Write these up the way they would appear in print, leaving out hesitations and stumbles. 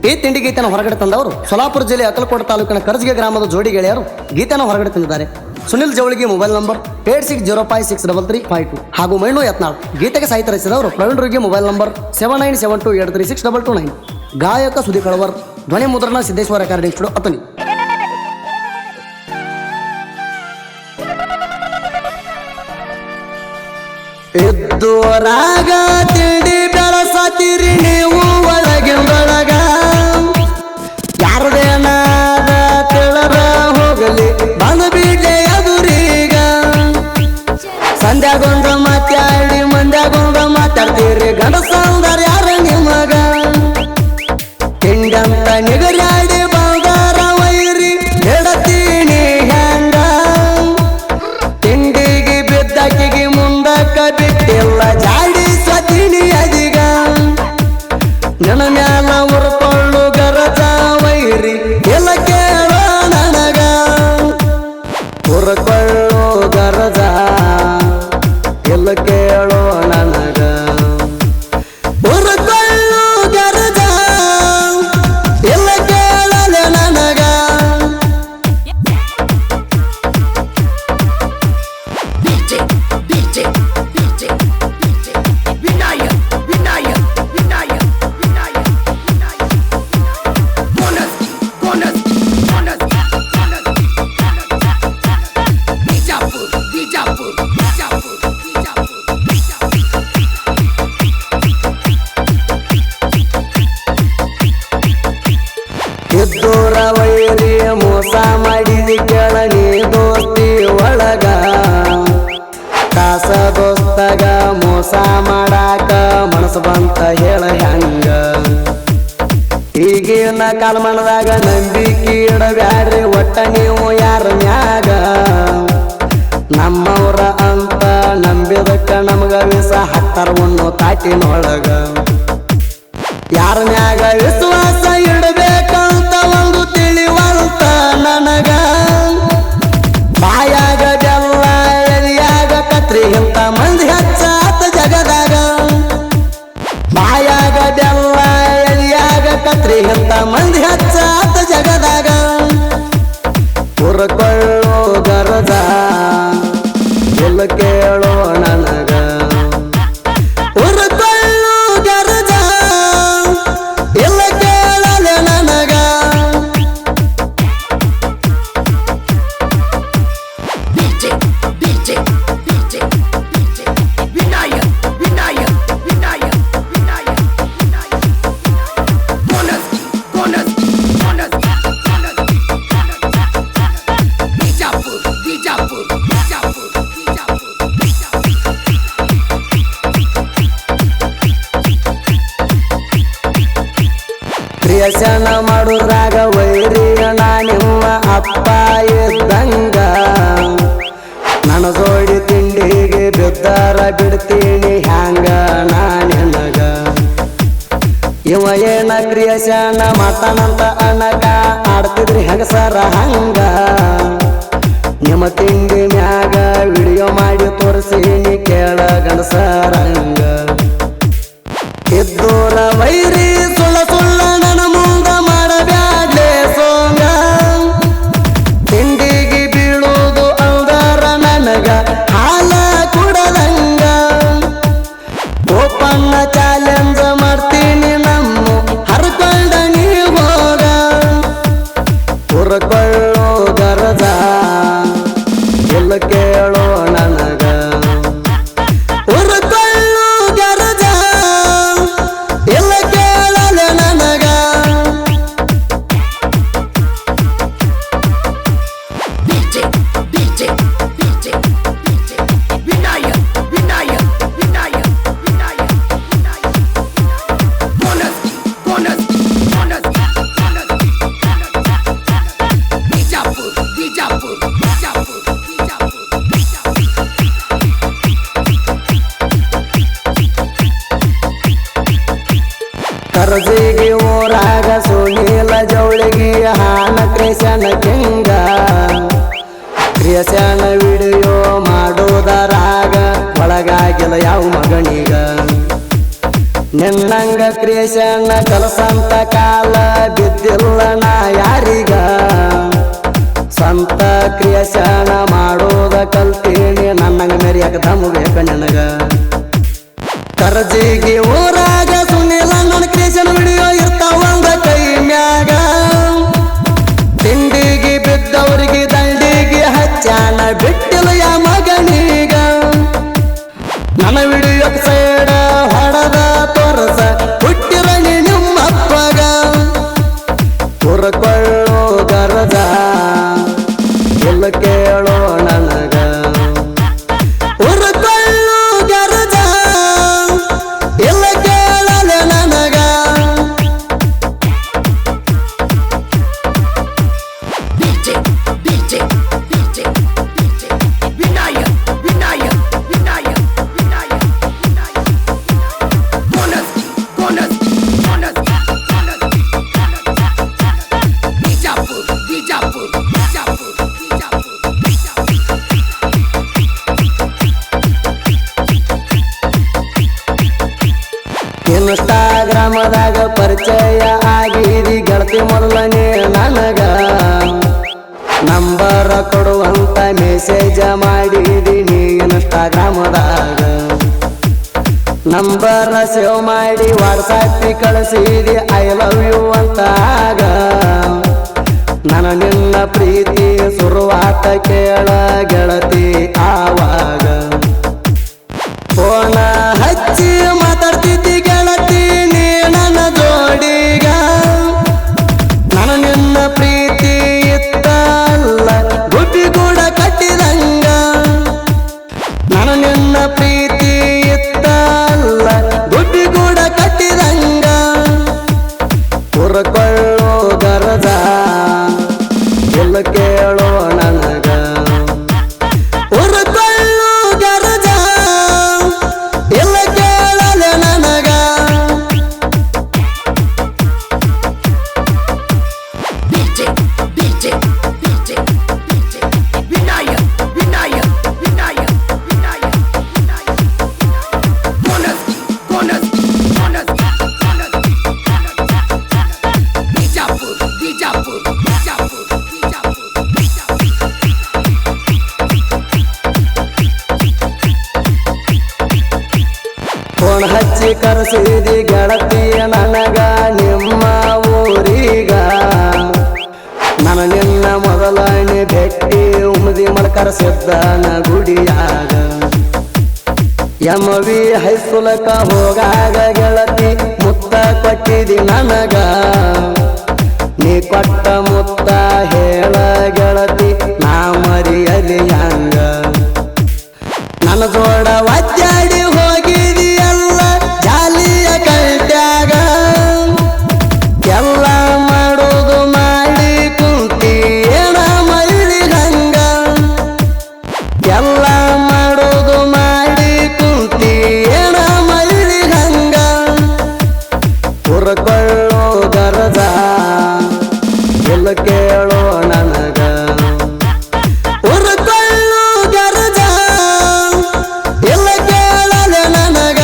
ಈ ತಿಂಡಿ ಗೀತೆಯನ್ನು ಹೊರಗಡೆ ತಂದವರು ಸೊಲ್ಲಾಪುರ ಜಿಲ್ಲೆ ಅಕಲಕೋಟೆ ತಾಲೂಕಿನ ಕರ್ಜಿಗೆ ಗ್ರಾಮದ ಜೋಡಿ ಗೆಳೆಯರು ಗೀತೆಯನ್ನು ಹೊರಗಡೆ ತಂದಿದ್ದಾರೆ. ಸುನಿಲ್ ಜವಳಿಗೆ ಮೊಬೈಲ್ ನಂಬರ್ 86056335 ಹಾಗೂ ಮೈನು ಯತ್ನಾಳ್. ಗೀತೆಗೆ ಸಾಹಿತ್ಯ ರಚಿಸಿದವರು ಪ್ರವೀಣ್ ರುಗಿ ಮೊಬೈಲ್ ನಂಬರ್ 7972836229. ಗಾಯಕ ಸುದಿ ಕಳವರ್. ಧ್ವನಿ ಮುದ್ರಣ ಸಿದ್ದೇಶ್ವರ ರೆಕಾರ್ಡಿಂಗ್ ಸ್ಟುಡಿಯೋ ಅತನಿ. ಎದ್ದೋರಾಗ ತಿಂಡಿ ಬೆಳಸತಿರಿ ನೀವು ಒಳಗಿಂದೊಳಗ, ಯಾರದೇನಾದ ತಿಳರ ಹೋಗಲಿ ಬಂದು ಬಿಡ್ಲೆ ಎದುರೀಗ. ಸಂಧ್ಯಾಗೊಂದ ಮಾತಾಡಿ ಮಂದ್ಯಾಗೊಂದ ಮಾತಾಡ್ತೀರಿ, ಗಂಡಸಂದರ ಯಾರ ನಿಮಗ? ತಿಂಡಂತ ನಿಗರಾಡಿ ಬಂಗಾರ ವೈರಿ ಹೇಳತೀನಿ ಹ್ಯಾಂಗ? ತಿಂಡಿಗೆ ಬಿದ್ದಾಕಿಗೆ ಮುಂದಕ್ಕ ಬಿಟ್ಟಿಲ್ಲ ಜಾಡಿ ಸ್ವತಿನಿ ಅದೀಗ. ನನ್ನ ಮ್ಯಾಲ ಉರ್ಕೊಳ್ಳು ಗರಜ ವೈರಿ ಎಲ್ಲ ಕೇಳೋ ನನಗ. ಉರ್ಕೊಳ್ಳು ಗರಜ ಎಲ್ಲ ಕೇಳೋ ನನಗ. ಉರ್ಕೊಳ್ಳು ಗರಜ ಎಲ್ಲ ಕೇಳಲೆ ನನಗ. ಎದ್ದೂರ ವೈರಿ ಮೋಸ ಮಾಡಿದಿ ಕೆಳನಿ ದೋಸ್ತಿ ಒಳಗ. ಕಾಸ ದೋಸ್ತಗ ಮೋಸ ಮಾಡಾಕ ಮನಸ್ಸು ಬಂತ ಹೇಳ ಹೆಂಗ? ಈಗಿನ ಕಾಲಮಾನದಾಗ ನಂಬಿಕೆ ಇಡಬ್ಯಾಡ್ರಿ ಒಟ್ಟ ನೀವು ಯಾರ ಮ್ಯಾಗ. ನಮ್ಮವ್ರ ಅಂತ ನಂಬಿದಕ್ಕ ನಮಗ ವಿಷ ಹಾಕ್ತಾರ ಉಣ್ಣು ತಾಟಿನೊಳಗ. ಯಾರ ಮ್ಯಾಗ ವಿಶ್ವಾಸ ಇಡಬೇಕಂತ ಒಂದು ತಿಳಿವಂತ ನನಗ. ಬಾಯಾಗ ಬೆಲ್ಲ ಎಲಿಯಾಗ ಕತ್ರಿ ಇಂತ ಮಂದಿ ಹೆಚ್ಚಾತ ಜಗದಾಗ. ಬಾಯಾಗ ಬೆಲ್ಲ ಎಲಿಯಾಗ ಕತ್ರಿ ಇಂತ ಮಂದಿ ಹೆಚ್ಚಾತ ಜಗದಾಗ. ಉರ್ಕೊಳ್ಳೋ ಗರಜ ಎಲ್ಲ ಕೇಳೋ ನನಗ. ಉರ್ಕೊಳ್ಳೋ ಗರಜ ಎಲ್ಲ ಕೇಳಲೆ ನನಗ. ಕ್ರಿಯಶನ ಮಾಡುದ್ರಾಗ ವೈರಿಯಣ ನಿಮ್ಮ ಅಪ್ಪ ಇದ್ದಂಗ. ನನ್ನ ಜೋಡಿ ತಿಂಡಿಗೆ ಬಿದ್ದಾರ ಬಿಡ್ತೀನಿ ಹ್ಯಾಂಗ ನಾನೆನಗ? ಇವ ಏನ ಕ್ರಿಯಶನ ಮಾಡ್ತಾನಂತ ಅನಗ ಆಡ್ತಿದ್ರಿ ಹೆಂಗಸರ ಹಂಗ. ನಿಮ್ಮ ತಿಂಡಿ ಮ್ಯಾಗ ವಿಡಿಯೋ ಮಾಡಿ ತೋರಿಸೀನಿ ಕೇಳ ಗಂಡಸರ ಹಂಗ. ಎದ್ದೂರ ವೈರಿ ಸುಳ್ಳ ಸುಳ್ಳ ನನ್ನ ಮುಂದ ಮಾಡಬ್ಯಾಡ್ಲೆ ಸೋಂಗ. ತಿಂಡಿಗೆ ಬೀಳುವುದು ಅಂದರ ನನಗ ಹಾಲ ಕುಡದಂಗ. ಓಪನ್ನ ಚಾಲೆಂಜ್ ಮಾಡ್ತೀನಿ ನಮ್ಮ ಹರ್ಕೊಂಡ ನೀವೋಗ. ಉರ್ಕೊಳ್ಳೋ ಗರಜ ಎಲ್ಲ ಕೇಳೋ ನನಗ. ಉರ್ಕೊಳ್ಳೋ ಗರಜ ಎಲ್ಲ ಕೇಳಲೆ ನನಗ. ಕರ್ಜಿಗೆ ಊರಾಗ ಸುನೀಲ ಜವಳಿಗೆ ಹಾನ ಕ್ರಿಯಶನ ಕೆಂಗ. ಕ್ರಿಯಶನ ವಿಡಿಯೋ ಮಾಡೋದರಾಗ ಒಳಗಾಗಿಲ್ಲ ಯಾವ ಮಗನಿಗ. ನಿನ್ನಂಗ ಕ್ರಿಯೇಷನ್ ಕಲಸಂತ ಕಾಲ ಮೆಸೇಜ ಮಾಡಿದೀನಿ ಇನ್ಸ್ಟಾಗ್ರಾಮದಾಗ ನಂಬರ್ ಸೇವ್ ಮಾಡಿ ವಾಟ್ಸಾಪ್ ಕಳಿಸಿದಿ ಐ ಲವ್ ಯು ಅಂತಾಗ ನನ್ನ ನಿನ್ನ ಪ್ರೀತಿ ಶುರುವಾತ ಕೇಳ ಗೆಳತಿ ಆವಾಗ ಫೋನ ಹಚ್ಚಿ ಮಾತಾಡ್ತಿದ್ದಿ ಗೆಳತಿ ನೀ ನನ್ನ ಜೋಡಿಗ ನನ್ನ ನಿನ್ನ ಪ್ರೀತಿ ಇತ್ತಲ್ಲ ಗುಬ್ಬಿ ಕೂಡ ಕಟ್ಟಿದಂಗ ನನ್ನ ನಿನ್ನ ಪ್ರೀತಿ ಇತ್ತಲ್ಲ ಗುಬ್ಬಿ ಕೂಡ ಕಟ್ಟಿದಂಗ ಹುರ್ಕೊಳ್ಳೋ ಗರಜ ಎಲ್ಲ ಕೇಳೋ ನನಗ ಹುರ್ಕೊಳ್ಳೋ ಗರಜ ಎಲ್ಲ ಕೇಳಲೆ ನನಗ ಫೋನ್ ಹಚ್ಚಿ ಕರೆಸಿದಿ ಗೆಳತಿಯ ನನಗ ನಿಮ್ಮ ಊರಿಗ ನನ್ನ ನಿನ್ನ ಮೊದಲನೇ ಭೇಟಿ ಉಮದಿ ಮಲ್ಕರ ಸಿದ್ದನ ಗುಡಿಯಾಗ MV ಹೈಸ್ಕೂಲಕ ಹೋಗಾಗ ಗೆಳತಿ ಮುತ್ತ ಕೊಟ್ಟಿದಿ ನನಗ ನೀ ಕೊಟ್ಟ ಮುತ್ತ ಹೇಳ ಗೆಳತಿ ನಾ ಮರಿಯಲಿ ಹಂಗ ನನ್ನ ಜೋಡ ಒದ್ದಾಡಿ ಹೋಗಿದಿ ಎಲ್ಲ ಜಾಲಿಯ ಕಲ್ಟ್ಯಾಗ ಎಲ್ಲ ಮಾಡೋದು ಮಾಡಿ ಕುಂತಿ ಏನ ಮೈಲಿ ಹಂಗ ಎಲ್ಲ ಮಾಡೋದು ಮಾಡಿ ಕುಂತಿ ಏನ ಮೈಲಿ ಹಂಗ ಹುರ್ಕೊಳ್ಳೋ ಗರಜ ಎಲ್ಲ ಕೇಳೋ ನನಗ ಹುರ್ಕೊಳ್ಳೋ ಗರಜ ಎಲ್ಲ ಕೇಳಲೆ ನನಗ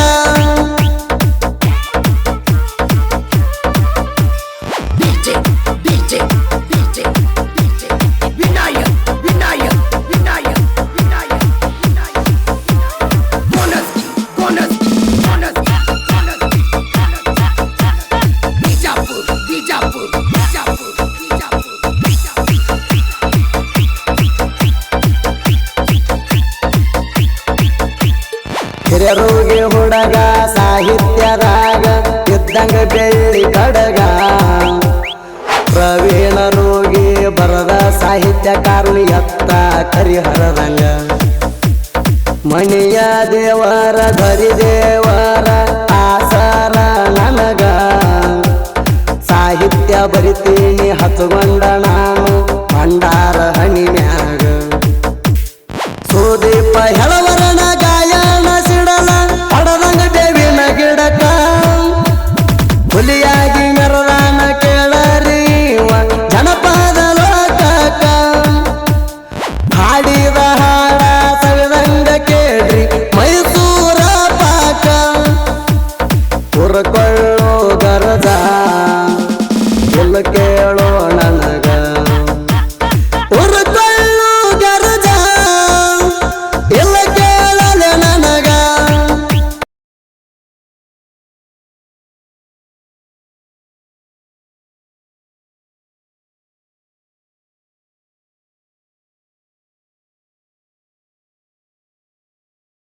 ಹಿರಿಯರಿಗೆ ಹುಡುಗ ಸಾಹಿತ್ಯದಾಗ ಇದ್ದಂಗ ಬೆಳ್ಳಿ ಕಡಗ ಪ್ರವೀಣರಿಗೆ ಬರದ ಸಾಹಿತ್ಯಕಾರನಿ ಎತ್ತ ಕರಿಹರದಂಗ ಮಣಿಯ ದೇವರ ಧರಿ ದೇವರ ಆಸರ ನನಗ ಸಾಹಿತ್ಯ ಬರಿತೀನಿ ಹತ್ತುಗೊಂಡ ನಾನು ಭಂಡಾರ ಹಣಿ ಮ್ಯಾಗ ಸುದೀಪ ಹೆಳವರನ ಗಾಯನ ಸಿಡಲ ಪಡದಂಗ ಬೇವಿನ ಗಿಡಕ ಹುಲಿಯಾಗಿ ಮೆರದಾನ ಕೇಳರೀವ ಜನಪದ ಲೋಕಕ ಹಾಡಿದ ಹಾಡ ಸವಿದಂಗ ಕೇಳ್ರಿ ಮೈಸೂರ ಪಾಕ ಹುರ್ಕೊಳ್ಳೋ ಗರಜ ಎಲ್ಲ ಕೇಳೋ